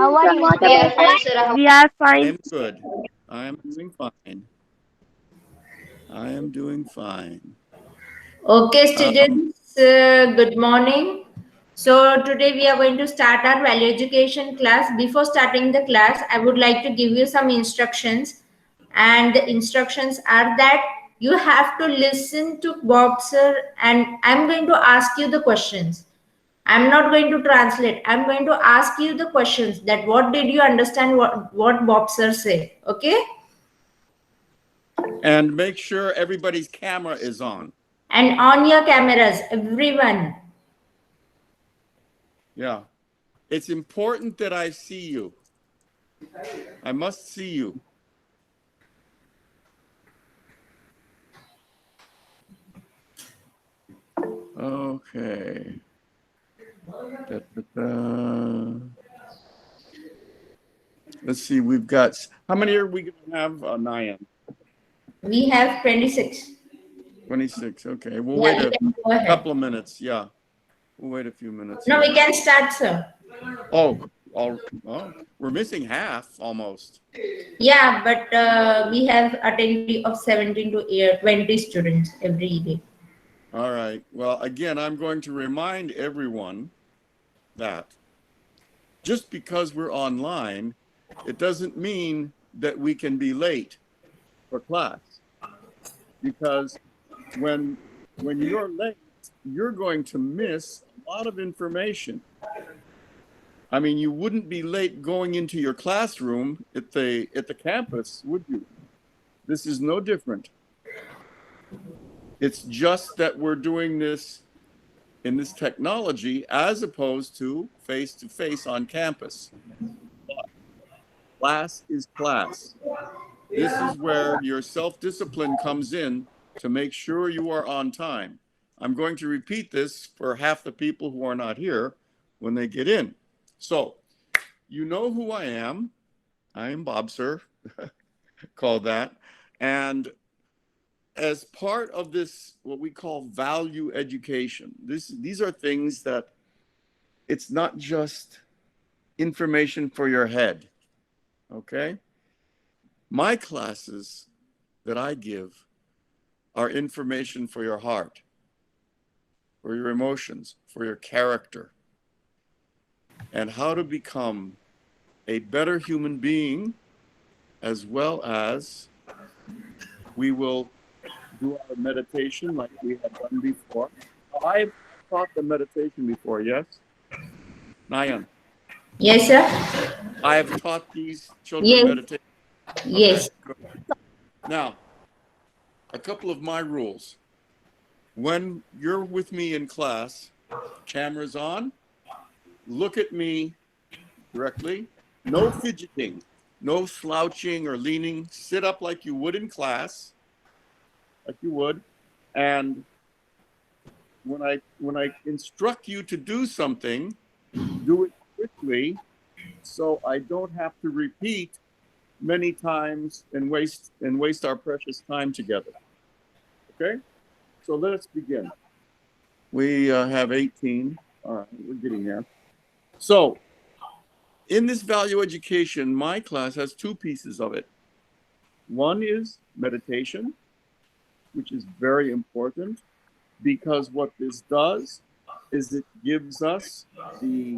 How are you, We are sir? fine, sir. We are I fine. am good. I am doing fine. I am doing fine. Okay, Um, students, good morning. So today we are going to start our value education class. Before starting the class, I would like to give you some instructions. And the instructions are that you have to listen to Bob sir, and I'm going to ask you the questions. I'm not going to translate. I'm going to ask you the questions that what did you understand what Bob sir said. Okay? and make sure everybody's camera is on. And on your cameras, everyone. Yeah. It's important that I see you. I must see you. Okay. Da, da, da. Let's see. We've got, how many are we going to have? Nyan? We have 26. 26. Okay. We'll Yeah, wait we a can go ahead. couple of minutes. Yeah. We'll wait a few minutes No, here. we can start, sir. Oh, we're missing half almost. Yeah, but we have attendee of 17 to 20 students every day. All right. Well, again, I'm going to remind everyone that just because we're online, it doesn't mean that we can be late for class. Because when you're late, you're going to miss a lot of information. I mean, you wouldn't be late going into your classroom at the campus, would you? This is no different. It's just that we're doing this in this technology as opposed to face on campus. But class is class. This is where your self-discipline comes in to make sure you are on time. I'm going to repeat this for half the people who are not here when they get in. So, you know who I am. I am Bob, sir, called that. And as part of this, what we call value education, these are things that it's not just information for your head, okay? My classes that I give are information for your heart, for your emotions, for your character, and how to become a better human being, as well as we will do our meditation like we have done before. I've taught the meditation before, yes? Nayan, Yes, sir. I have taught these children Yes. meditation. Yes. Okay, good. Now, a couple of my rules. When you're with me in class, cameras on, look at me directly, no fidgeting, no slouching or leaning, sit up like you would in class, like you would. And when I instruct you to do something, do it quickly so I don't have to repeat many times and waste our precious time together. Okay? So let's begin. We have 18. All right, we're getting there. So in this value education, my class has two pieces of it. One is meditation, which is very important because what this does is it gives us the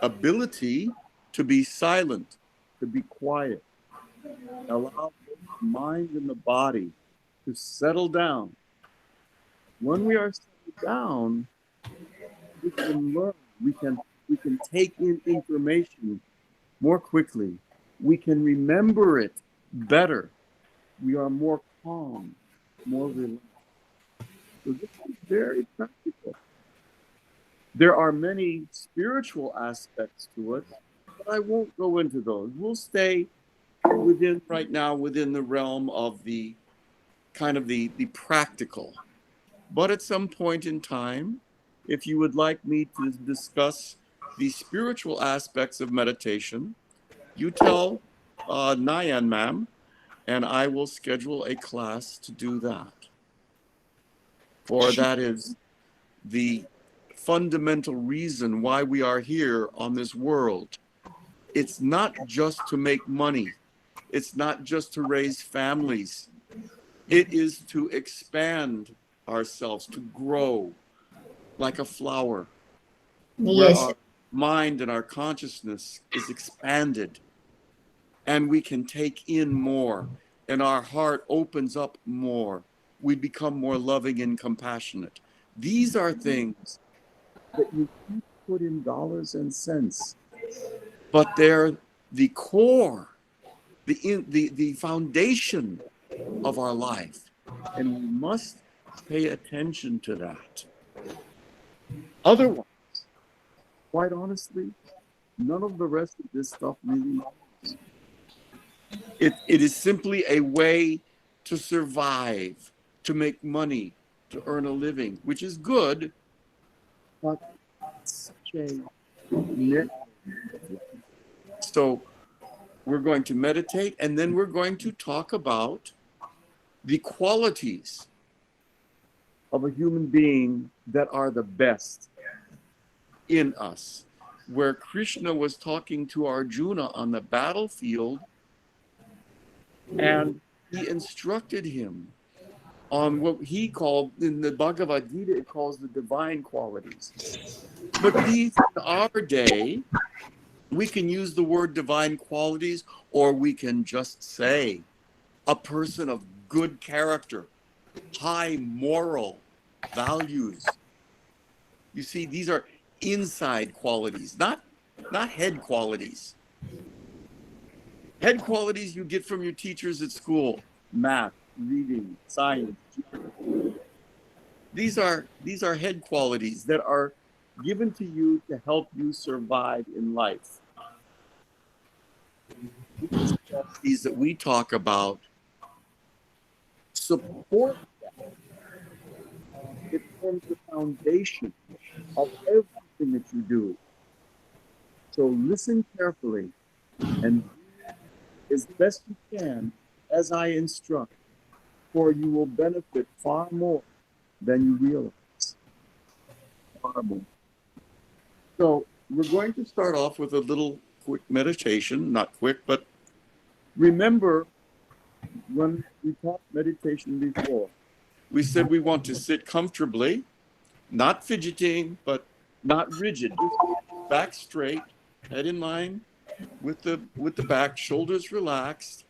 ability to be silent, to be quiet, allow the mind and the body to settle down. When we are settled down, we can learn, we can take in information more quickly. We can remember it better. We are more calm, more relaxed. So this is very practical. There are many spiritual aspects to it, but I won't go into those. We'll stay right now within the realm of the kind of the practical. But at some point in time, if you would like me to discuss the spiritual aspects of meditation, you tell Nayan, ma'am, and I will schedule a class to do that. For that is the fundamental reason why we are here on this world, It's not just to make money. It's not just to raise families. It is to expand ourselves, to grow like a flower, where Yes. our mind and our consciousness is expanded and we can take in more and our heart opens up more. We become more loving and compassionate. These are things that you can't put in dollars and cents, but they're the core, the foundation of our life. And we must pay attention to that. Otherwise, quite honestly, none of the rest of this stuff really matters. It is simply a way to survive, to make money, to earn a living, which is good, but it's such a net. So we're going to meditate, and then we're going to talk about the qualities of a human being that are the best in us. Where Krishna was talking to Arjuna on the battlefield, and he instructed him on what he called, in the Bhagwad Gita, it calls the divine qualities. But these, in our day, we can use the word divine qualities, or we can just say a person of good character, high moral values. You see, these are inside qualities, not head qualities. Head qualities you get from your teachers at school: math, reading, science. These are head qualities that are given to you to help you survive in life. These qualities that we talk about support that. It forms the foundation of everything that you do. So listen carefully and do as best you can as I instruct, for you will benefit far more than you realize. Far more. So we're going to start off with a little quick meditation, not quick, but remember when we taught meditation before, we said we want to sit comfortably, not fidgeting, but not rigid. Just back straight, head in line with the back, shoulders relaxed.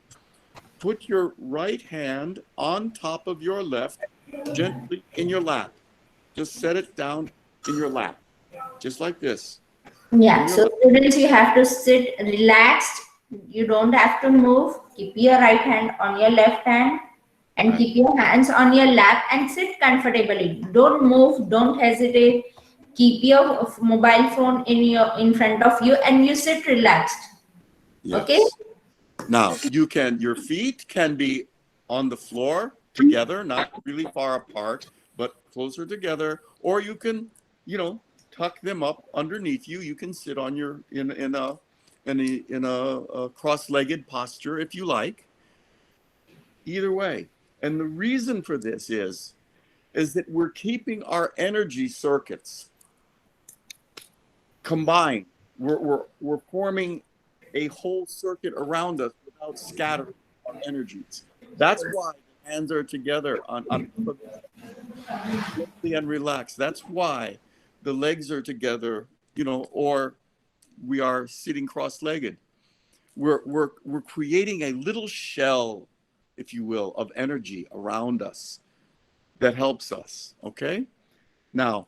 Put your right hand on top of your left, gently in your lap. Just set it down in your lap, just like this. Yeah, so students, you have to sit relaxed. You don't have to move. Keep your right hand on your left hand and Right. keep your hands on your lap and sit comfortably. Don't move, don't hesitate. Keep your mobile phone in front of you and you sit relaxed. Okay? Yes. Now, your feet can be on the floor together, not really far apart, but closer together, or you can, tuck them up underneath you. You can sit on your in a cross-legged posture if you like. Either way. And the reason for this is that we're keeping our energy circuits combined. We're forming a whole circuit around us without scattering our energies. That's why the hands are together on gently and relaxed. That's why the legs are together, or we are sitting cross-legged. We're creating a little shell, if you will, of energy around us that helps us. Okay? Now,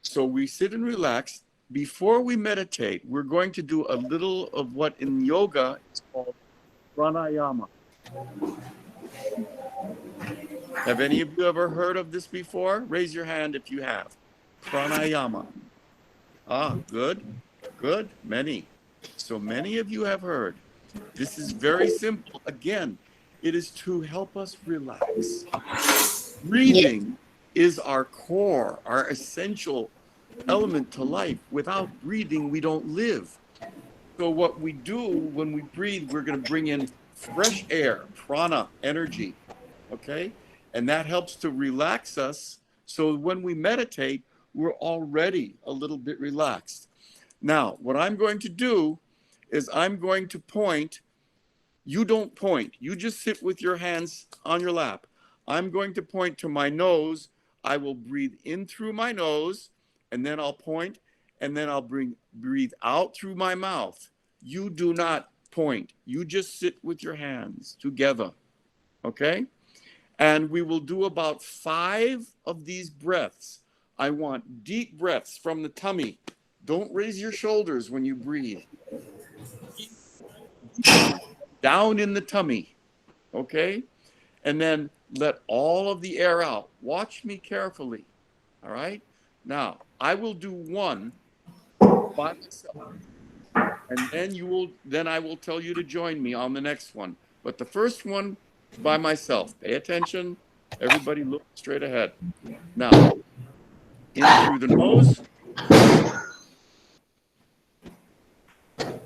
so we sit and relax. Before we meditate, we're going to do a little of what in yoga is called Ranayama. Have any of you ever heard of this before? Raise your hand if you have. Pranayama. Ah, good, good, many. So many of you have heard. This is very simple. Again, it is to help us relax. Breathing is our core, our essential element to life. Without breathing, we don't live. So what we do when we breathe, we're going to bring in fresh air, prana, energy, okay? And that helps to relax us. So when we meditate, we're already a little bit relaxed. Now, what I'm going to do is I'm going to point. You don't point. You just sit with your hands on your lap. I'm going to point to my nose. I will breathe in through my nose, and then I'll point, and then I'll breathe out through my mouth. You do not point. You just sit with your hands together, okay? And we will do about 5 of these breaths. I want deep breaths from the tummy. Don't raise your shoulders when you breathe. Down in the tummy, okay? And then let all of the air out. Watch me carefully, all right? Now, I will do one by myself, and then I will tell you to join me on the next one. But the first one by myself. Pay attention. Everybody look straight ahead. Now, in through the nose,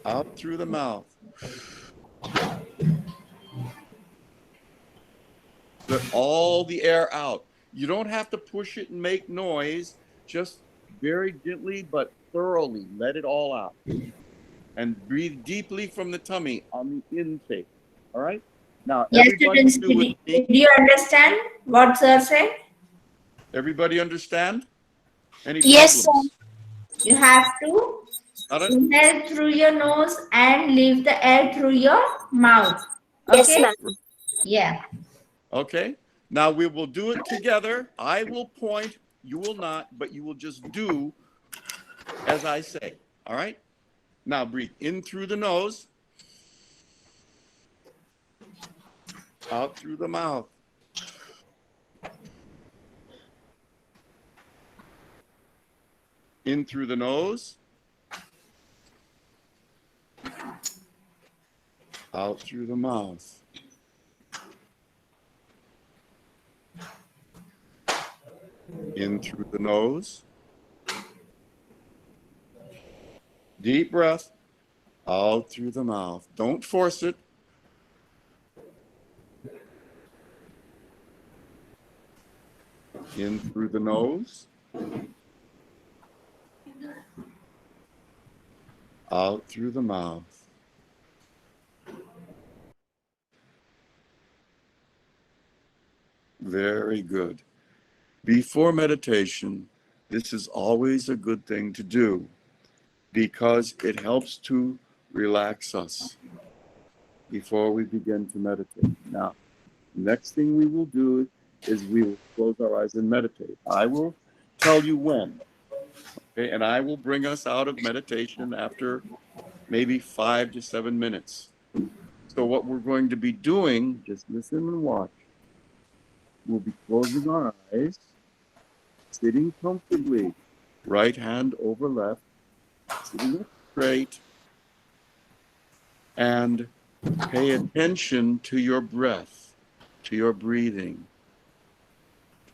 out through the mouth. Let all the air out. You don't have to push it and make noise. Just very gently but thoroughly let it all out. And breathe deeply from the tummy on the intake. All right? Now, Yes, everybody students, do with me. did you understand what sir said? Everybody understand? Any Yes, problems? You have to inhale through your nose and leave the air through your mouth. Okay? Yes, ma'am. Yeah. Okay. Now we will do it together. I will point, you will not, but you will just do as I say. All right? Now breathe in through the nose, out through the mouth. In through the nose, out through the mouth. In through the nose. Deep breath, out through the mouth. Don't force it. In through the nose. Out through the mouth. Very good. Before meditation, this is always a good thing to do because it helps to relax us before we begin to meditate. Now, next thing we will do is we will close our eyes and meditate. I will tell you when, okay? And I will bring us out of meditation after maybe 5 to 7 minutes. So what we're going to be doing, just listen and watch. We'll be closing our eyes, sitting comfortably, right hand over left, sitting up straight, and pay attention to your breath, to your breathing.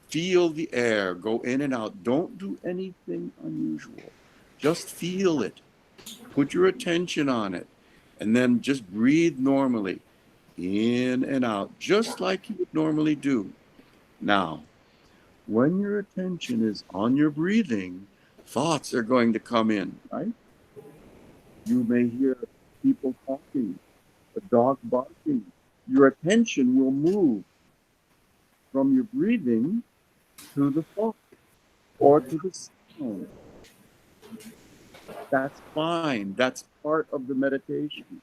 Feel the air go in and out. Don't do anything unusual. Just feel it. Put your attention on it, and then just breathe normally, in and out, just like you would normally do. Now, when your attention is on your breathing, thoughts are going to come in, right? You may hear people talking, a dog barking. Your attention will move from your breathing to the thought or to the sound. That's fine. That's part of the meditation.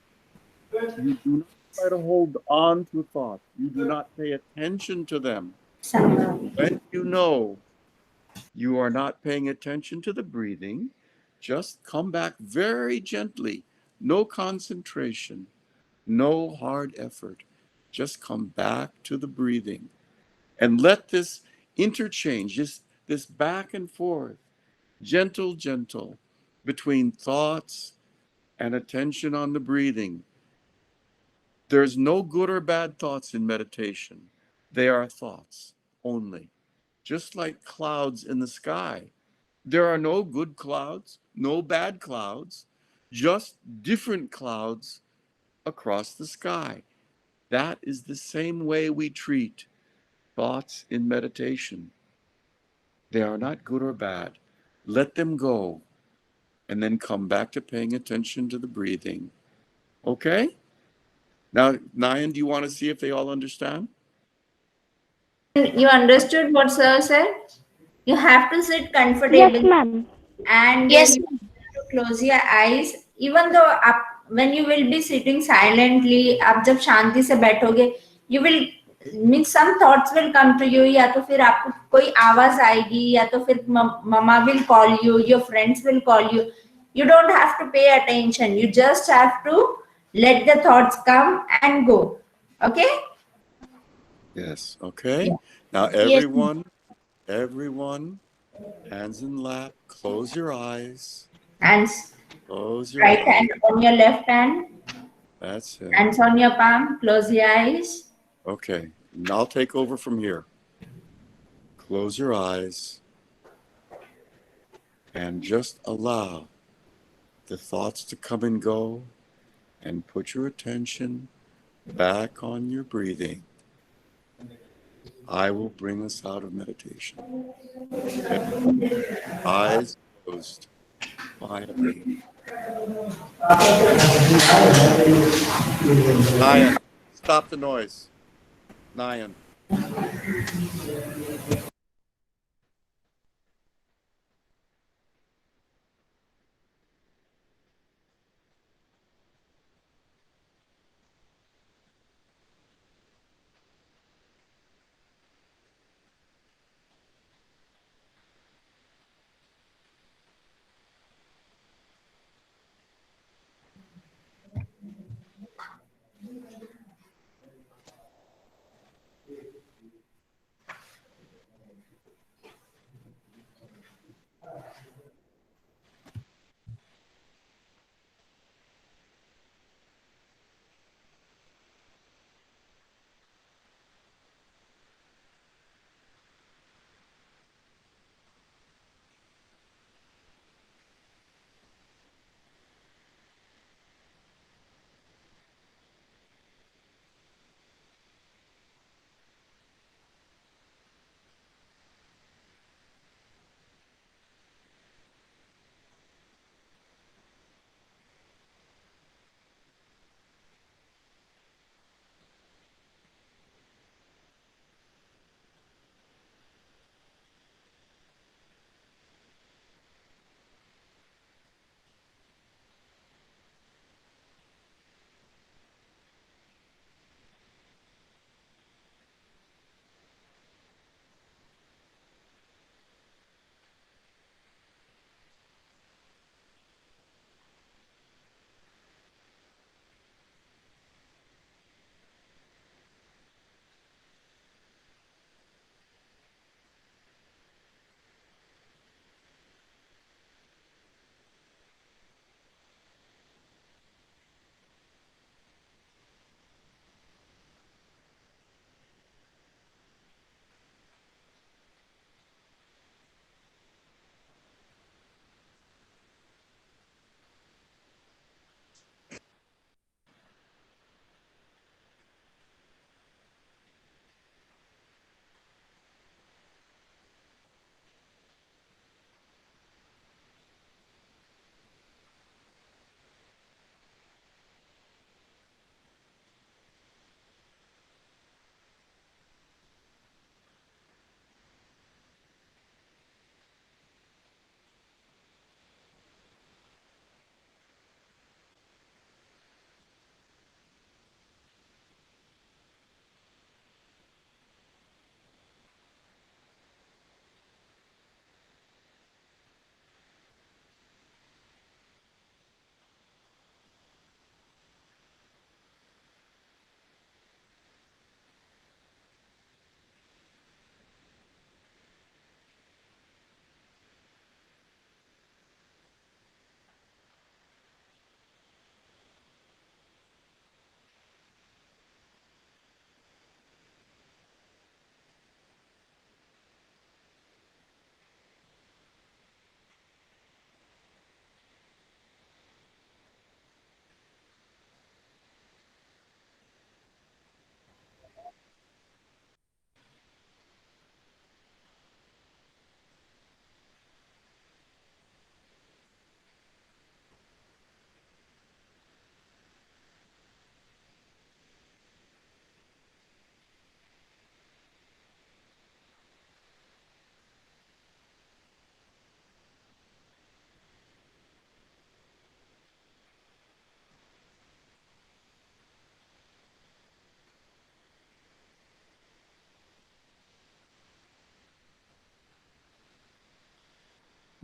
You do not try to hold on to thoughts. You do not pay attention to them. When you know you are not paying attention to the breathing, just come back very gently. No concentration, no hard effort. Just come back to the breathing. And let this interchange, this back and forth, gentle, between thoughts and attention on the breathing. There's no good or bad thoughts in meditation. They are thoughts only. Just like clouds in the sky. There are no good clouds, no bad clouds, just different clouds across the sky. That is the same way we treat thoughts in meditation. They are not good or bad. Let them go, and then come back to paying attention to the breathing. Okay? Now, Nayan, do you want to see if they all understand? You understood what sir said? You have to sit Yes, comfortably ma'am. and Yes, you have to close your eyes. Even though when you will be sitting silently, आप जब शांति से बैठोगे, you will mean some thoughts will come to you. या तो फिर आपको कोई आवाज आएगी, या तो फिर mama will call you, your friends will call you. You don't have to pay attention. You just have to let the thoughts come and go. Okay? Yes. Okay. Yeah. Now, yes, everyone, hands in lap, close your eyes. Hands, Close your right eyes. hand on your left hand, That's it. hands on your palm, close your eyes. Okay. And I'll take over from here. Close your eyes and just allow the thoughts to come and go, and put your attention back on your breathing. I will bring us out of meditation. Eyes closed quietly. Nayan, stop the noise. Nayan.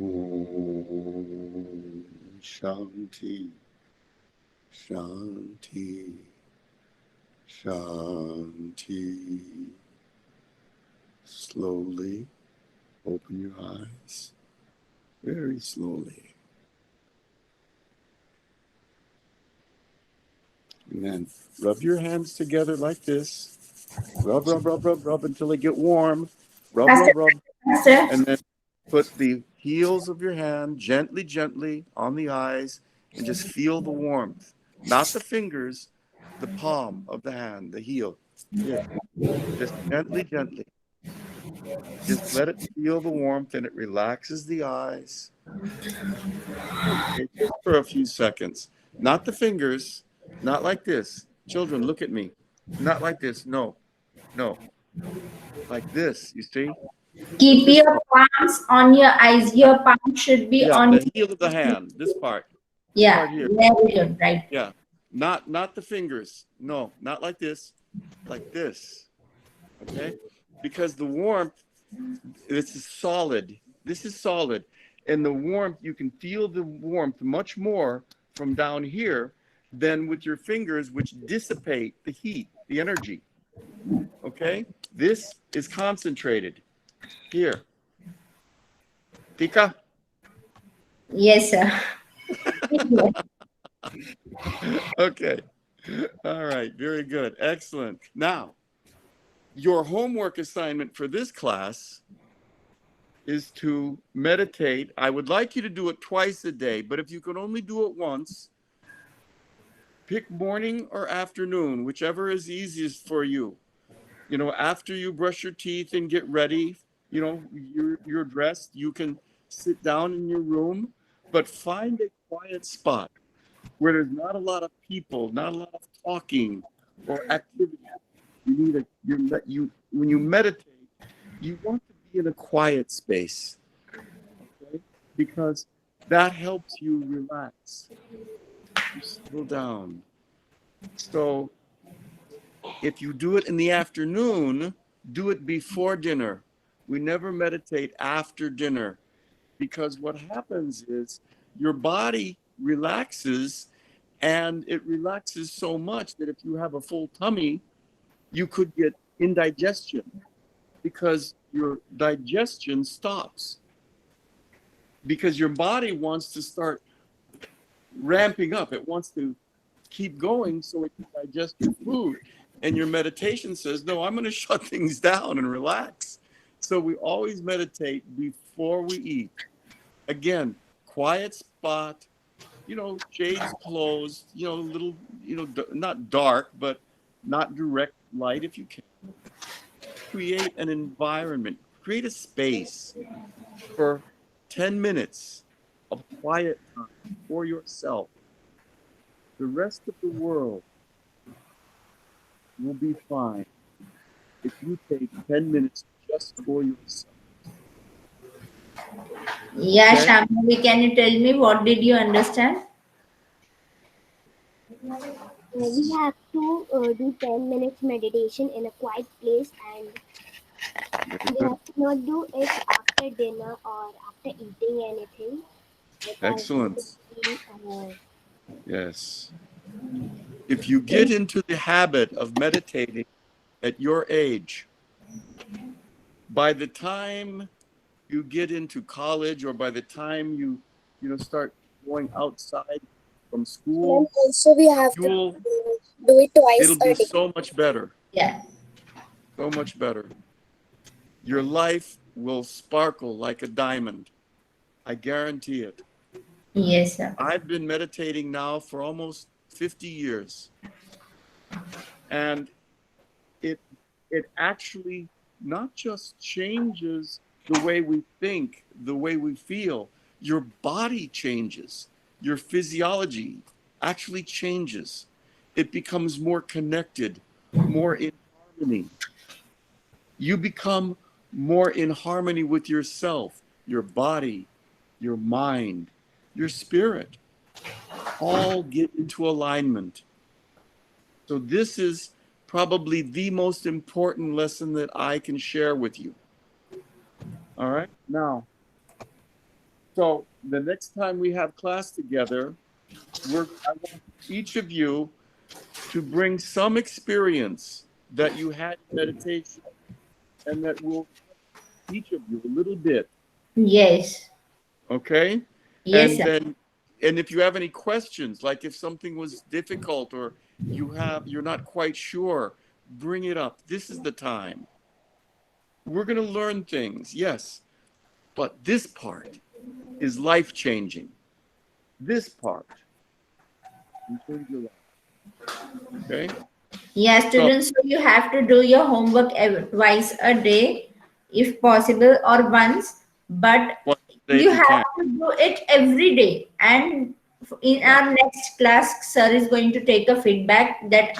Om Shanti, Shanti, Shanti. Slowly open your eyes, very slowly. And then rub your hands together like this. Rub, rub, rub, rub, rub until they get warm. Rub, Faster, rub, rub. faster. And then put the heels of your hand gently, gently on the eyes and just feel the warmth. Not the fingers, the palm of the hand, the heel. Yeah. Just gently, gently. Just let it feel the warmth and it relaxes the eyes. Okay, just for a few seconds. Not the fingers, not like this. Children, look at me. Not like this. No, no. Like this, you see? Keep This your part. palms on your eyes. Yeah, Your palm should be yeah, on. the heel of the hand, this part. This Yeah, part here. very good, right? Yeah. Not the fingers. No, not like this. Like this. Okay? Because the warmth, this is solid. This is solid. And the warmth, you can feel the warmth much more from down here than with your fingers, which dissipate the heat, the energy. Okay? This is concentrated. Here. Tika? Yes, sir. Okay. All right. Very good. Excellent. Now, your homework assignment for this class is to meditate. I would like you to do it twice a day, but if you can only do it once, pick morning or afternoon, whichever is easiest for you. You know, after you brush your teeth and get ready, you know, you're dressed, you can sit down in your room, but find a quiet spot where there's not a lot of people, not a lot of talking or activity. You need when you meditate, you want to be in a quiet space, okay? Because that helps you relax. You settle down. So if you do it in the afternoon, do it before dinner. We never meditate after dinner because what happens is your body relaxes and it relaxes so much that if you have a full tummy, you could get indigestion because your digestion stops because your body wants to start ramping up. It wants to keep going so it can digest your food. And your meditation says, no, I'm going to shut things down and relax. So we always meditate before we eat. Again, quiet spot, you know, shades closed, you know, little, you know, not dark, but not direct light if you can. Create an environment, create a space for 10 minutes of quiet time for yourself. The rest of the world will be fine if you take 10 minutes just for yourself. Yeah, Okay? Shambhavi, can you tell me what did you understand? We have to do 10 minutes meditation in a quiet place, and Very we good. have to not do it after dinner or after eating anything because Excellent. we, Yes. If you get into the habit of meditating at your age, by the time you get into college or by the time you start going outside from school, also we have to you'll do it twice it'll be a day. so much better. Yeah. So much better. Your life will sparkle like a diamond. I guarantee it. Yes, sir. I've been meditating now for almost 50 years. And it actually not just changes the way we think, the way we feel, your body changes. Your physiology actually changes. It becomes more connected, more in harmony. You become more in harmony with yourself, your body, your mind, your spirit. All get into alignment. So this is probably the most important lesson that I can share with you. All right? Now, So the next time we have class together, I want each of you to bring some experience that you had in meditation, and that will each of you a little bit. Yes. Okay? Yes, And sir. then, and if you have any questions, like if something was difficult or you're not quite sure, bring it up. This is the time. We're going to learn things, yes, but this part is life-changing. This part will change your life. Okay? Yeah, So, students, so you have to do your homework twice a day, if possible, or once, but one day you if you have can. to do it every day. And in Yeah. our next class, sir is going to take a feedback that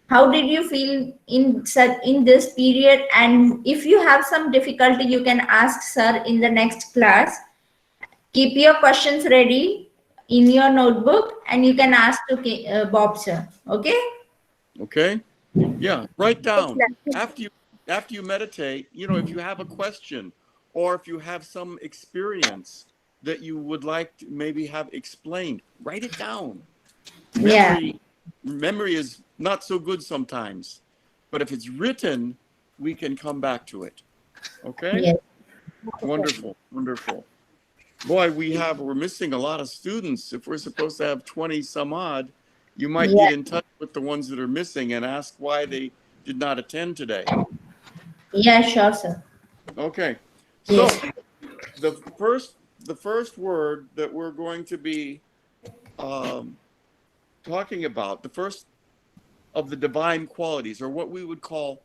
how did you feel in this period, and if you have some difficulty, you can ask sir in the next class. Keep your questions ready in your notebook, and you can ask to Bob sir. Okay? Okay? Yeah, write Yes, down ma'am. after you meditate, if you have a question or if you have some experience that you would like to maybe have explained, write it down. Yeah. Memory is not so good sometimes, but if it's written, we can come back to it. Okay? Yes. Wonderful, wonderful. Boy, we're missing a lot of students. If we're supposed to have 20 some odd, you might Yeah. get in touch with the ones that are missing and ask why they did not attend today. Yeah, sure, sir. Okay. Yes. So the first word that we're going to be um, talking about, the first of the divine qualities, or what we would call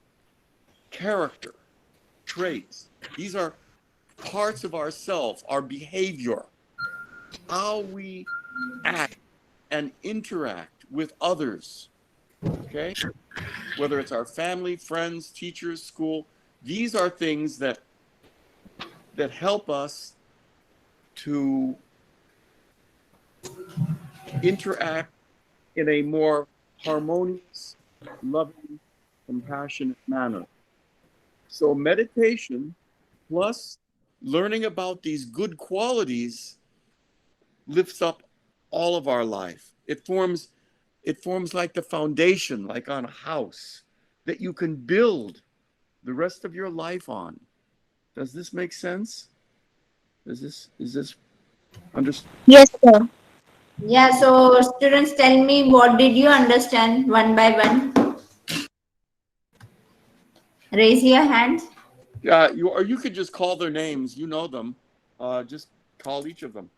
character traits. These are parts of ourself, our behavior, how we act and interact with others. Okay? Whether it's our family, friends, teachers, school, these are things that help us to interact in a more harmonious, loving, compassionate manner. So meditation plus learning about these good qualities lifts up all of our life. It forms like the foundation, like on a house, that you can build the rest of your life on. Does this make sense? Is this understood? Yes, sir. Yeah, so students, tell me, what did you understand one by one? Raise your hands. Yeah, you could just call their names. You know them. Just call each of them,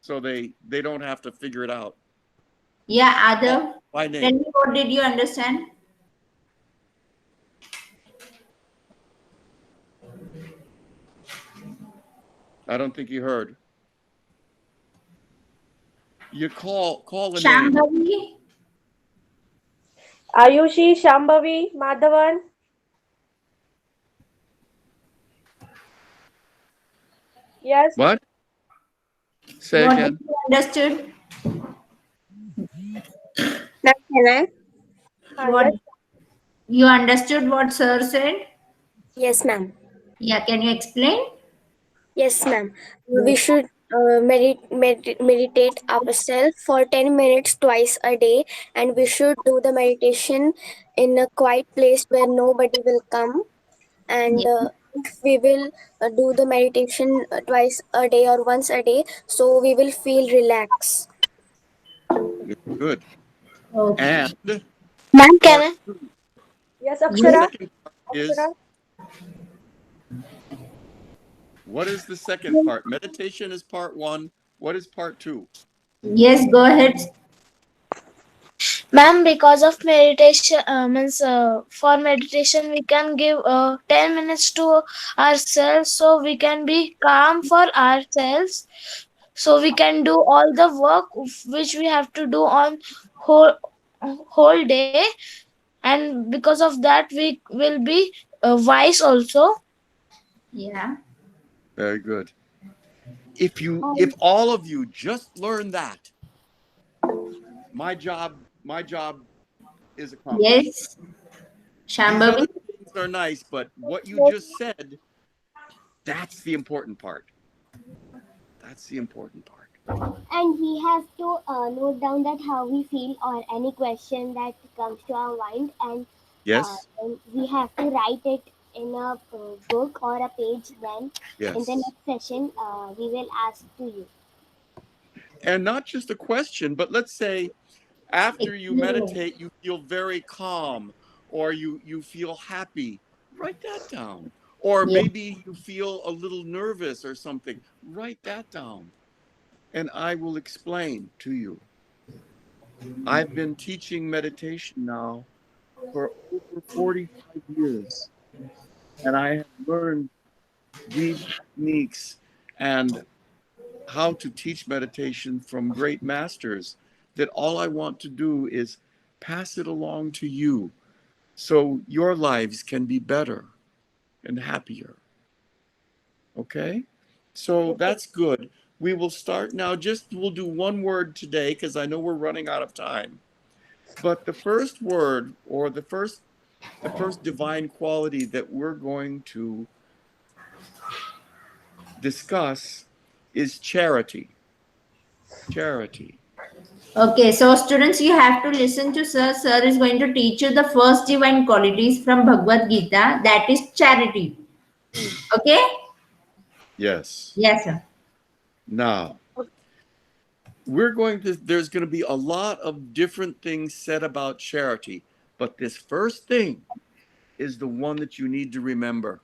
so they don't have to figure it out. Yeah, Call Adar, by tell name. me, what did you understand? I don't think you heard. You call a name. Shambhavi, Ayushi, Shambhavi, Madhavan. Yes, What? Say what did again. you understood? Ma'am, can I? What yes. you understood what sir said? Yes, ma'am. Yeah, can you explain? Yes, ma'am. We should meditate ourselves for 10 minutes twice a day, and we should do the meditation in a quiet place where nobody will come. And Yeah. if we will do the meditation twice a day or once a day, so we will feel relaxed. Very good. Okay. And Ma'am, can part I? two. Yes, The Yes. Akshara. second part is, Akshara. what is the second part? Meditation is part one. What is part two? Yes, go ahead. Ma'am, because of meditation, means for meditation, we can give 10 minutes to ourselves so we can be calm for ourselves. So we can do all the work which we have to do on whole, whole day. And because of that, we will be wise also. Yeah. Very good. If all of you just learn that, my job is accomplished. Yes. These Shambhavi. other things are nice, but what you just said, that's the important part. That's the important part. And we have to note down that how we feel or any question that comes to our mind, and Yes? then we have to write it in a book or a page. Then in the Yes. next session, we will ask to you. And not just a question, but let's say after you meditate, you feel very calm or you feel happy. Write that down. Or Yeah. maybe you feel a little nervous or something. Write that down. And I will explain to you. I've been teaching meditation now for over 45 years, and I have learned these techniques and how to teach meditation from great masters, that all I want to do is pass it along to you so your lives can be better and happier. Okay? So that's good. We will start now. We'll do one word today because I know we're running out of time. But the first word, or the first divine quality that we're going to discuss is charity. Charity. Okay, so students, you have to listen to sir. Sir is going to teach you the first divine qualities from Bhagwad Gita, that is charity. Okay? Yes. Yes, sir. Now, there's going to be a lot of different things said about charity, but this first thing is the one that you need to remember.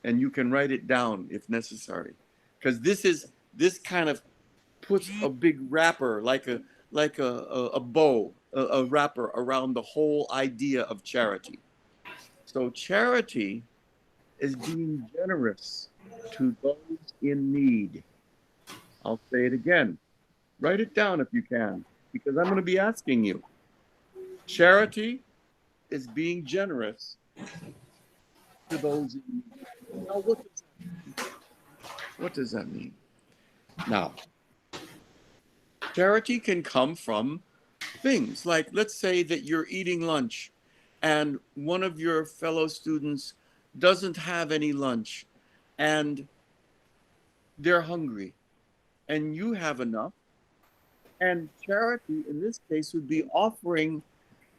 And you can write it down if necessary. Because this kind of puts a big wrapper, like a bow, a wrapper around the whole idea of charity. So charity is being generous to those in need. I'll say it again. Write it down if you can, because I'm going to be asking you. Charity is being generous to those in need. Now, what does that mean? Now, charity can come from things like, let's say that you're eating lunch and one of your fellow students doesn't have any lunch and they're hungry and you have enough. And charity in this case would be offering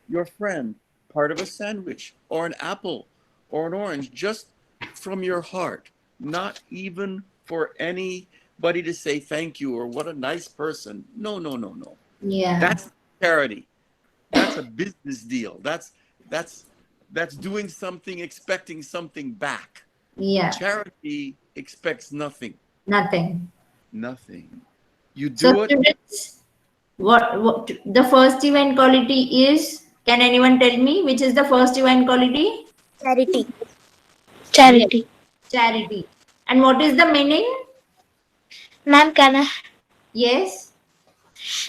your friend part of a sandwich or an apple or an orange just from your heart, not even for anybody to say thank you or what a nice person. No, no, no, no. Yeah. That's charity. That's a business deal. That's doing something, expecting something back. Yeah. Charity expects nothing. Nothing. Nothing. You So do it. students, what the first divine quality is? Can anyone tell me which is the first divine quality? Charity. Charity. Charity. And what is the meaning? Ma'am, can I? Yes.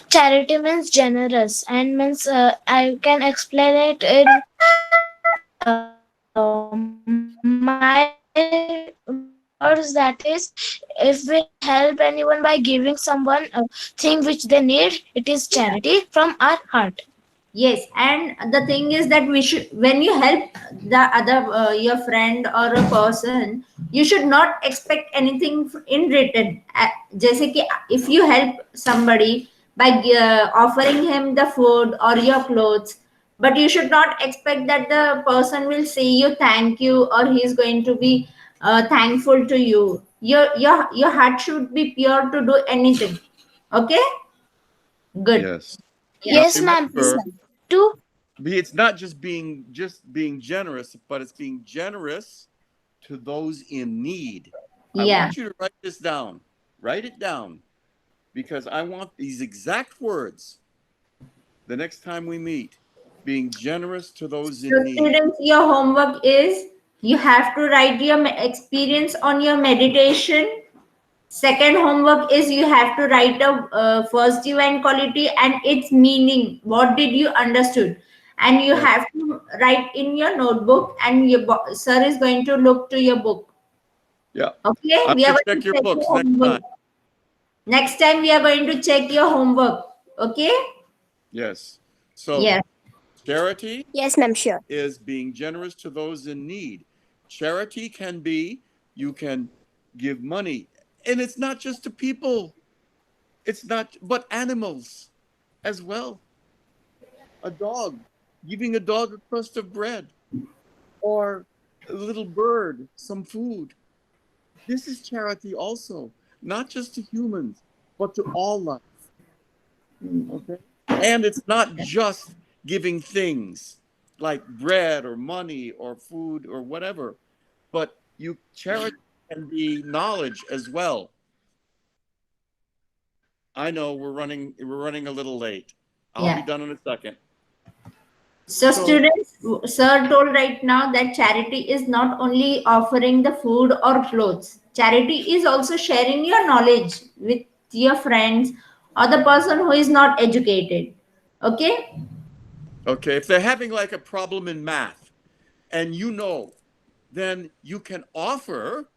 Charity means generous, and means I can explain it in my words. That is, if we help anyone by giving someone a thing which they need, it is charity from our heart. Yes, and the thing is that we should, when you help the other, your friend or a person, you should not expect anything in return. जैसे कि if you help somebody by offering him the food or your clothes, but you should not expect that the person will say you thank you or he is going to be thankful to you. Your heart should be pure to do anything. Okay, good. Yes. Yeah. Now Yes, ma'am. remember, To it's not just being generous, but it's being generous to those in need. I Yeah. want you to write this down. Write it down, because I want these exact words the next time we meet. Being generous to those in So need. students, your homework is you have to write your experience on your meditation. Second homework is you have to write a first divine quality and its meaning. What did you understood? And you Yes. have to write in your notebook, and your sir is going to look to your book. Yeah. Okay, I'm we are going to going check to your check books your next homework. time. Next time we are going to check your homework. Okay? Yes. So Yes. charity Yes, ma'am, sure. is being generous to those in need. Charity can be, you can give money And it's not just to people. It's not, but animals as well. A dog, giving a dog a crust of bread, or a little bird some food. This is charity also, not just to humans, but to all life. Okay? And it's not just giving things like bread or money or food or whatever, but charity can be knowledge as well. I know we're running a little late. I'll be done in a second. So students, sir told right now that charity is not only offering the food or clothes. Charity is also sharing your knowledge with your friends or the person who is not educated. Okay? Okay, if they're having like a problem in math and then you can offer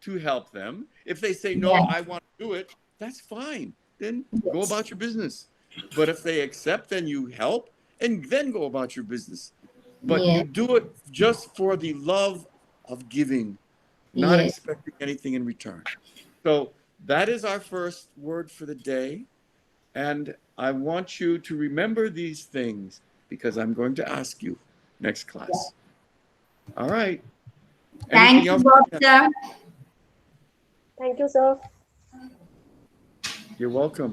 to help them. If they say, no, Yes. I want to do it, that's fine. Then go Yes. about your business. But if they accept, then you help and then go about your business. But you Yes. do it just for the love of giving, not Yes. expecting anything in return. So that is our first word for the day. And I want you to remember these things because I'm going to ask you next class. All right. Thank Anything you, else? both, sir. Thank you, sir. You're welcome.